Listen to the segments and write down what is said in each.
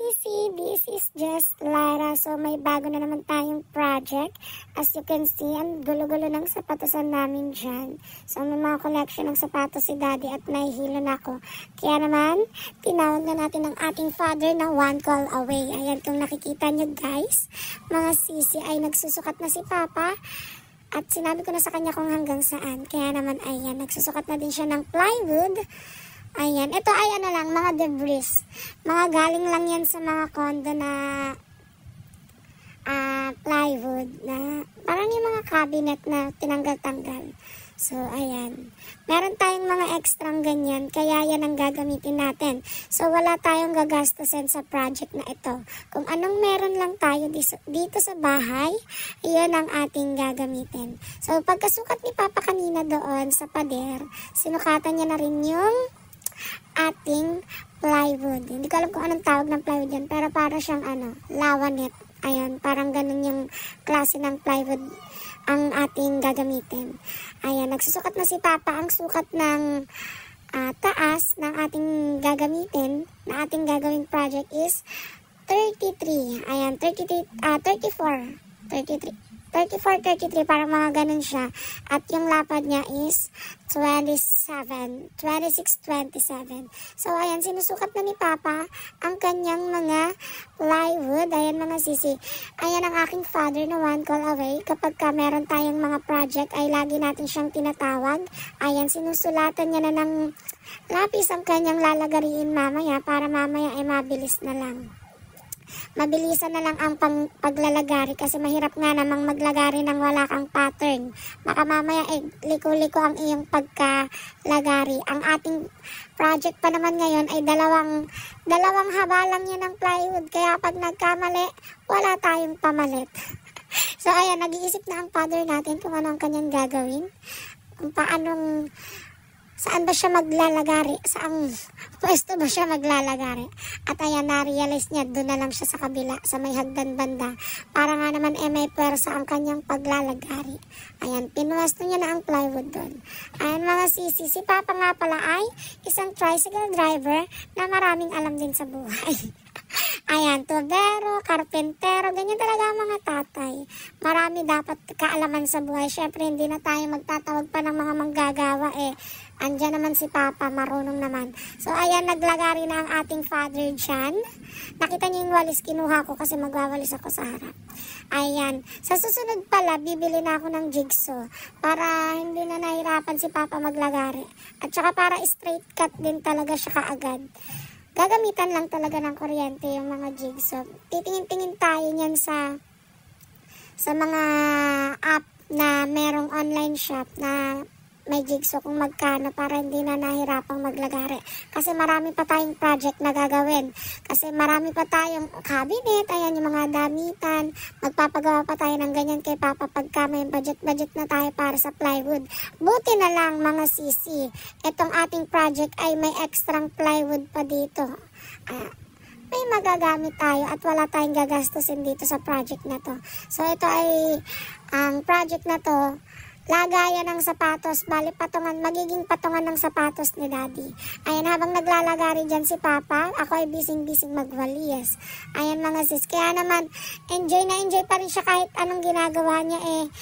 Sisi, this is just Lara. So may bago na naman tayong project. As you can see, ang gulo-gulo ng sapatosan namin dyan. So may mga collection ng sapatos si Daddy at nahihilo na ako. Kaya naman, tinawag na natin ang ating father na one call away. Ayan, kung nakikita nyo guys, mga sisi ay nagsusukat na si Papa. At sinabi ko na sa kanya kung hanggang saan. Kaya naman ayan, nagsusukat na din siya ng plywood. Ayan, ito ay ano lang, mga debris. Mga galing lang yan sa mga condo na plywood na parang yung mga cabinet na tinanggal-tanggal. So, ayan. Meron tayong mga extrang ganyan, kaya yan ang gagamitin natin. So, wala tayong gagastusin sa project na ito. Kung anong meron lang tayo dito sa bahay, iyon ang ating gagamitin. So, pagkasukat ni Papa kanina doon sa pader, sinukatan niya na rin yung ating plywood. Hindi ko alam kung anong tawag ng plywood yan, pero para siyang lawanet. Ayan, parang ganun yung klase ng plywood ang ating gagamitin. Ayan, nagsusukat na si Papa. Ang sukat ng taas ng ating gagamitin, na ating gagawing project is 33. Ayan, 34, parang mga ganun siya. At yung lapad niya is 26, 27. So, ayan, sinusukat na ni Papa ang kanyang mga plywood. Ayan, mga sisi. Ayan ang aking father na one call away. Kapag meron tayong mga project, ay lagi natin siyang tinatawag. Ayan, sinusulatan niya na ng lapis ang kanyang lalagariin mamaya para mamaya ay mabilis na lang. Mabilisan na lang ang paglalagari kasi mahirap nga namang maglagari ng wala kang pattern. Baka mamaya liko-liko ang iyong pagkalagari. Ang ating project pa naman ngayon ay dalawang haba lang yan ng plywood. Kaya pag nagkamali, wala tayong pamalit. So ayan, nag-iisip na ang father natin kung ano ang kanyang gagawin. Kung saan ba siya maglalagari? Saang pwesto ba siya maglalagari? At ayan, na-realize niya, doon na lang siya sa kabila, sa may hagdan banda. Para nga naman may pwersa ang kanyang paglalagari. Ayan, pinwesto niya na ang plywood doon. Ayan mga sisi, si Papa nga pala ay isang tricycle driver na maraming alam din sa buhay. Ayan, tubero, karpentero, ganyan talaga ang mga tatay. Marami dapat kaalaman sa buhay. Siyempre, hindi na tayo magtatawag pa ng mga manggagawa andyan naman si Papa, marunong naman. So, ayan, naglagari na ang ating father dyan. Nakita niyo yung walis, kinuha ko kasi magwawalis ako sa harap. Ayan, sa susunod pala, bibili na ako ng jigsaw para hindi na nahirapan si Papa maglagari. At saka para straight cut din talaga siya kaagad. Gagamitan lang talaga ng kuryente yung mga jigsaw. Titingin-tingin tayo niyan sa mga app na merong online shop na may jigsaw kung magkano para hindi na nahirapang maglagari. Kasi marami pa tayong project na gagawin. Kasi marami pa tayong cabinet, ayan yung mga damitan. Magpapagawa pa tayo ng ganyan kay Papa pagka may budget na tayo para sa plywood. Buti na lang mga sisi, itong ating project ay may extrang plywood pa dito. May magagamit tayo at wala tayong gagastusin dito sa project na to. So ito ay ang project na to, lagayan ng sapatos, magiging patungan ng sapatos ni Daddy. Ayan, habang naglalagari dyan si Papa, ako ay bising-bising magwalis. Ayan mga sis, kaya naman, enjoy pa rin siya kahit anong ginagawa niya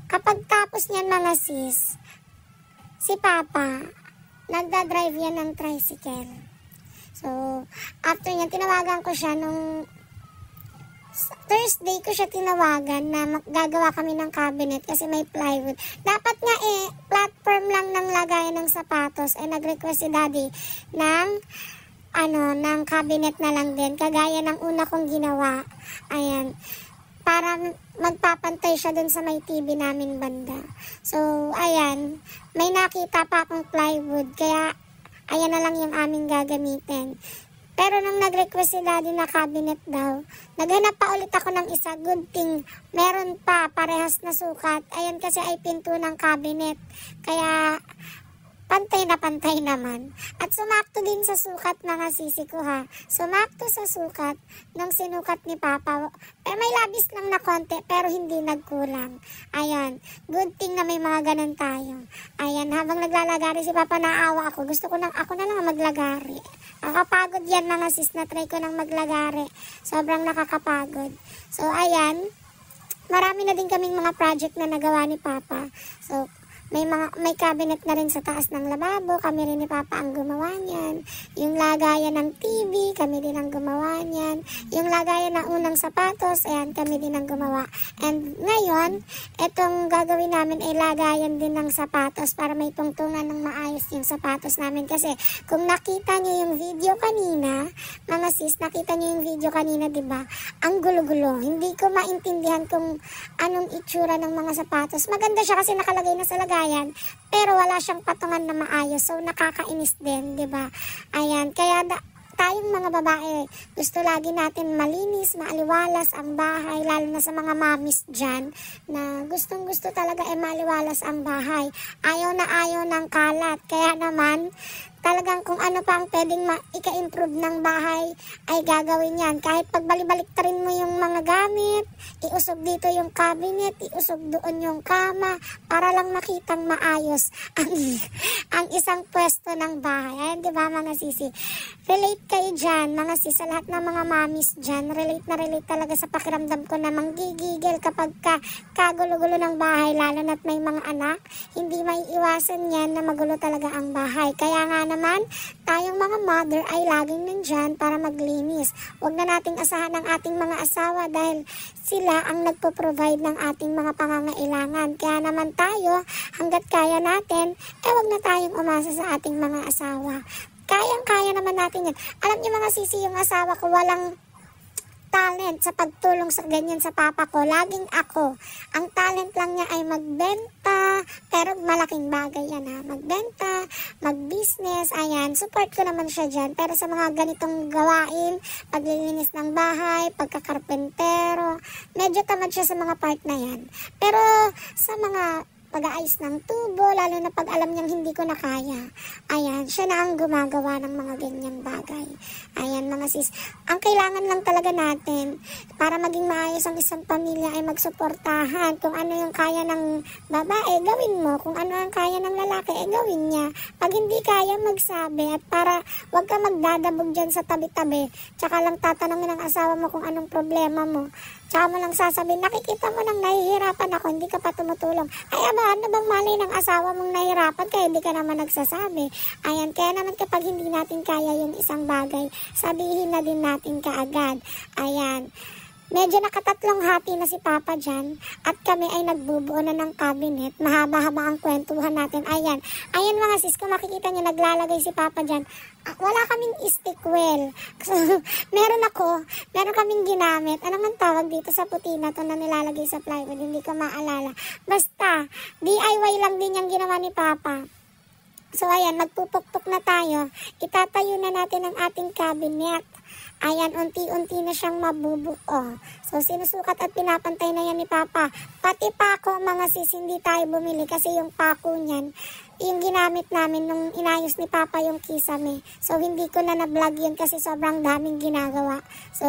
Kapag tapos niyan mga sis, si Papa, nagdadrive yan ng tricycle. So, after niyan, tinawagan ko siya nung Thursday ko siya tinawagan na gagawa kami ng cabinet kasi may plywood. Dapat nga platform lang ng lagayan ng sapatos. Nag-request si Daddy ng cabinet na lang din. Kagaya ng una kong ginawa. Ayan. Para magpapantay siya dun sa may TV namin banda. So, ayan. May nakita pa akong plywood. Kaya, ayan na lang yung aming gagamitin. Pero nung nag-request si Daddy na cabinet daw, naghanap pa ulit ako ng isa. Good thing, meron pa parehas na sukat. Ayan kasi ay pinto ng cabinet. Kaya pantay na pantay naman. At sumakto din sa sukat mga sisi ko ha. Sumakto sa sukat ng sinukat ni Papa. May labis lang na konti pero hindi nagkulang. Ayan, good thing na may mga ganun tayo. Ayan, habang naglalagari si Papa, naawa ako. Gusto ko ako na lang maglagari. Nakakapagod yan mga sis, na try ko ng maglagari. Sobrang nakakapagod. So ayan, marami na din kaming mga project na nagawa ni Papa. So may cabinet na rin sa taas ng lababo. Kami rin ni Papa ang gumawa niyan. Yung lagayan ng TV, kami din ang gumawa niyan. Yung lagayan ng unang sapatos, ayan, kami din ang gumawa. And ngayon, itong gagawin namin ay lagayan din ng sapatos para may tungtungan ng maayos yung sapatos namin. Kasi kung nakita nyo yung video kanina, mga sis, nakita nyo yung video kanina, diba? Ang gulo-gulo. Hindi ko maintindihan kung anong itsura ng mga sapatos. Maganda siya kasi nakalagay na sa lagayan, pero wala siyang patungan na maayos. So, nakakainis din, di ba? Ayan, kaya tayong mga babae, gusto lagi natin malinis, maaliwalas ang bahay, lalo na sa mga mamis dyan, na gustong-gusto talaga maliwalas ang bahay. Ayaw na ayaw ng kalat. Kaya naman, talagang kung ano pa ang pwedeng ika-improve ng bahay ay gagawin yan. Kahit pagbalik-baliktarin mo yung mga gamit, iusog dito yung cabinet, iusog doon yung kama, para lang makitang maayos ang isang pwesto ng bahay. Ayan, di ba mga sisi? Relate kayo dyan, mga sis, sa lahat ng mga mamis dyan. Relate na relate talaga sa pakiramdam ko na manggigigil kapag kagulo-gulo ng bahay, lalo na't may mga anak. Hindi may iwasan yan na magulo talaga ang bahay. Kaya nga naman, tayong mga mother ay laging nandyan para maglinis. Huwag na nating asahan ang ating mga asawa dahil sila ang nagpo-provide ng ating mga pangangailangan. Kaya naman tayo, hanggat kaya natin, huwag na tayong umasa sa ating mga asawa. Kayang-kaya naman natin yan. Alam niyo mga sisi, yung asawa ko walang talent sa pagtulong sa ganyan sa papa ko. Laging ako. Ang talent lang niya ay magbenta, pero malaking bagay yan ha. Magbenta, mag-business, ayan. Support ko naman siya dyan. Pero sa mga ganitong gawain, paglilinis ng bahay, pagkakarpentero, medyo tamad siya sa mga part na yan. Pero sa mga pag-aayos ng tubo, lalo na pag alam niyang hindi ko na kaya. Ayan, siya na ang gumagawa ng mga ganyang bagay. Ayan mga sis, ang kailangan lang talaga natin para maging maayos ang isang pamilya ay magsuportahan. Kung ano yung kaya ng babae, gawin mo. Kung ano ang kaya ng lalaki, gawin niya. Pag hindi kaya, magsabi. At para wag ka magdadabog dyan sa tabi-tabi, tsaka lang tatanungin ng asawa mo kung anong problema mo. Tsaka mo lang sasabihin, nakikita mo nang nahihirapan ako, hindi ka pa tumutulong. Ay aba, ano bang mali ng asawa mong nahihirapan kaya hindi ka naman nagsasabi? Ayan, kaya naman kapag hindi natin kaya yung isang bagay, sabihin na din natin kaagad. Ayan. Medyo nakatatlong hati na si Papa dyan at kami ay nagbubuo na ng cabinet. Mahaba-haba ang kwentuhan natin. Ayan. Ayan mga sis, kung makikita nyo, naglalagay si Papa dyan. Wala kaming stickwell. So, meron kaming ginamit. Ano man tawag dito sa puti na to na nilalagay sa plywood? Hindi ko maalala. Basta, DIY lang din yung ginawa ni Papa. So, ayan, magpupukpok na tayo. Itatayo na natin ang ating cabinet. Ayan, unti-unti na siyang mabubuo. So, sinusukat at pinapantay na yan ni Papa. Pati pako, mga sis, hindi tayo bumili kasi yung pako niyan, yung ginamit namin nung inayos ni Papa yung kisame. So, hindi ko na na-vlog yun kasi sobrang daming ginagawa. So,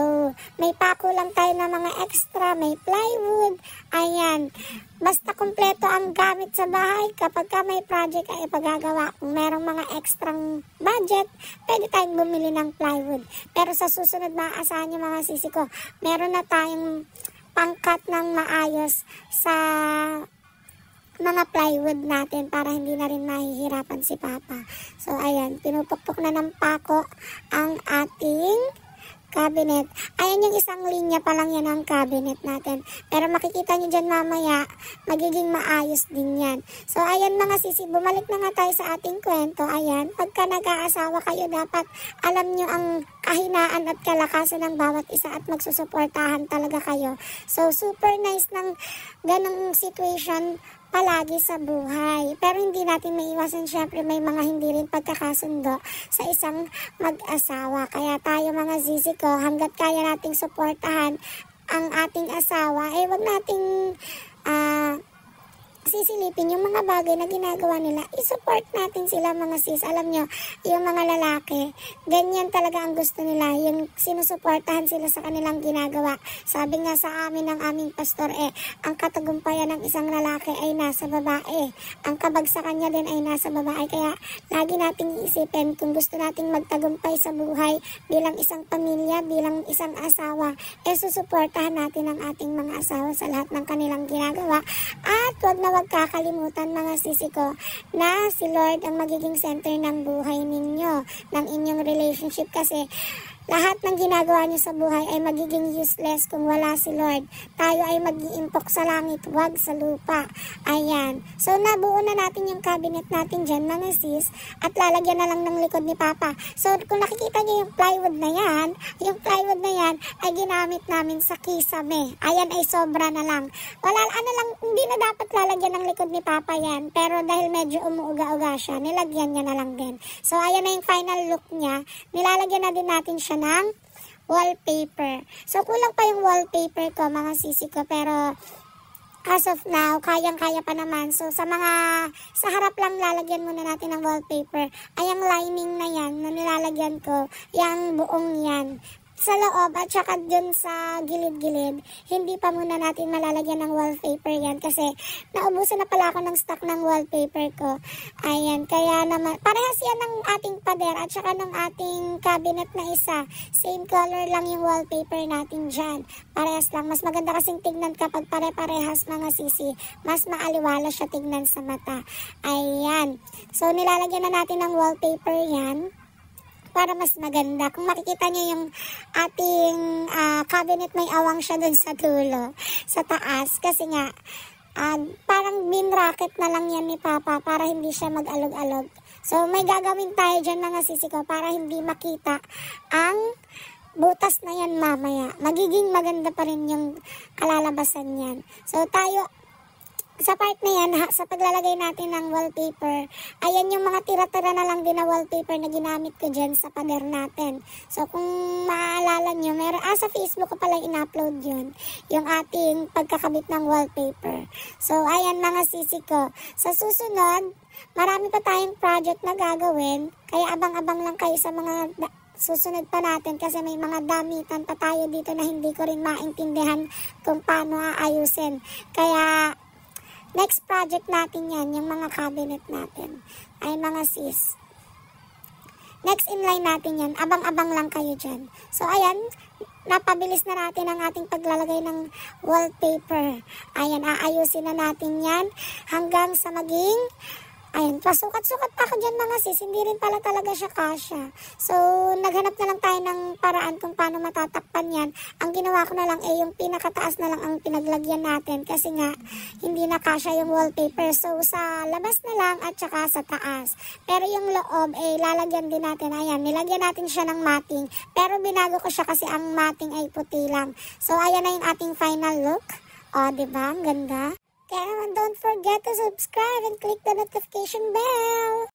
may pako lang tayo na mga extra, may plywood. Ayan. Basta kumpleto ang gamit sa bahay. Kapag ka may project ay ipagagawa, kung merong mga extrang budget, pwede tayong bumili ng plywood. Pero sa susunod maaasahan nyo mga sisi ko, meron na tayong pangkat ng maayos sa mga plywood natin para hindi na rin mahihirapan si Papa. So, ayan, pinupukpok na ng pako ang ating cabinet. Ayan yung isang linya pa lang yan ang cabinet natin. Pero makikita nyo dyan mamaya, magiging maayos din yan. So, ayan mga sisi, bumalik na nga tayo sa ating kwento. Ayan, pagka nag-aasawa kayo, dapat alam nyo ang kahinaan at kalakasan ng bawat isa at magsusuportahan talaga kayo. So, super nice ng ganong situation palagi sa buhay. Pero hindi natin maiwasan, syempre may mga hindi rin pagkakasundo sa isang mag-asawa. Kaya tayo mga sisi ko, hanggat kaya nating suportahan ang ating asawa, wag nating sisilipin yung mga bagay na ginagawa nila, i-support natin sila mga sis. Alam nyo, yung mga lalaki, ganyan talaga ang gusto nila, yung sinusuportahan sila sa kanilang ginagawa. Sabi nga sa amin ng aming pastor, ang katagumpayan ng isang lalaki ay nasa babae. Ang kabagsakan niya din ay nasa babae. Kaya lagi nating iisipin kung gusto nating magtagumpay sa buhay bilang isang pamilya, bilang isang asawa, susuportahan natin ang ating mga asawa sa lahat ng kanilang ginagawa. At wag kakalimutan mga sisi ko na si Lord ang magiging center ng buhay ninyo, ng inyong relationship, kasi lahat ng ginagawa niyo sa buhay ay magiging useless kung wala si Lord. Tayo ay mag-iimpok sa langit, wag sa lupa. Ayan. So, nabuo na natin yung cabinet natin dyan, mga sis. At lalagyan na lang ng likod ni Papa. So, kung nakikita niyo yung plywood na yan ay ginamit namin sa kisame. Ayan ay sobra na lang. Hindi na dapat lalagyan ng likod ni Papa yan. Pero dahil medyo umuuga-uga siya, nilagyan niya na lang din. So, ayan na yung final look niya. Nilalagyan na din natin siya ng wallpaper. So, kulang pa yung wallpaper ko, mga sisi ko, pero as of now, kayang-kaya pa naman. So, sa harap lang lalagyan muna natin ng wallpaper. Ay, ang lining na yan, na nilalagyan ko, yung buong yan. Sa loob at saka dun sa gilid-gilid, hindi pa muna natin malalagyan ng wallpaper yan kasi naubusan na pala ako ng stock ng wallpaper ko. Ayan, kaya naman, parehas yan ng ating pader at saka ng ating cabinet na isa. Same color lang yung wallpaper natin dyan. Parehas lang. Mas maganda kasing tignan kapag pare-parehas, mga sisi. Mas maaliwala siya tignan sa mata. Ayan. So, nilalagyan na natin ng wallpaper yan para mas maganda. Kung makikita nyo yung ating cabinet, may awang siya dun sa dulo, sa taas. Kasi nga, parang bin racket na lang yan ni Papa para hindi siya mag-alog-alog. So, may gagawin tayo dyan, mga sisi ko, para hindi makita ang butas na yan mamaya. Magiging maganda pa rin yung kalalabasan yan. So, tayo, sa part na yan, sa paglalagay natin ng wallpaper, ayan yung mga tira-tira na lang din na wallpaper na ginamit ko dyan sa pader natin. So, kung maaalala nyo, sa Facebook ko pala in-upload yun, yung ating pagkakabit ng wallpaper. So, ayan mga sisi ko. Sa susunod, marami pa tayong project na gagawin, kaya abang-abang lang kayo sa mga susunod pa natin kasi may mga damitan pa tayo dito na hindi ko rin maintindihan kung paano aayusin. Kaya, next project natin yan, yung mga cabinet natin, ay mga sis. Next in line natin yan, abang-abang lang kayo dyan. So, ayan, napabilis na natin ang ating paglalagay ng wallpaper. Ayan, aayusin na natin yan hanggang sa maging, ayan, pasukat-sukat pa ako dyan, mga sis. Hindi rin pala talaga siya kasya. So, naghanap na lang tayo ng paraan kung paano matatakpan yan. Ang ginawa ko na lang yung pinakataas na lang ang pinaglagyan natin kasi nga, hindi na kasya yung wallpaper. So, sa labas na lang at saka sa taas. Pero yung loob, lalagyan din natin. Ayan, nilagyan natin siya ng matting. Pero binago ko siya kasi ang matting ay puti lang. So, ayan na yung ating final look. O, diba? Ang ganda. Kaya naman, don't forget to subscribe and click the notification bell.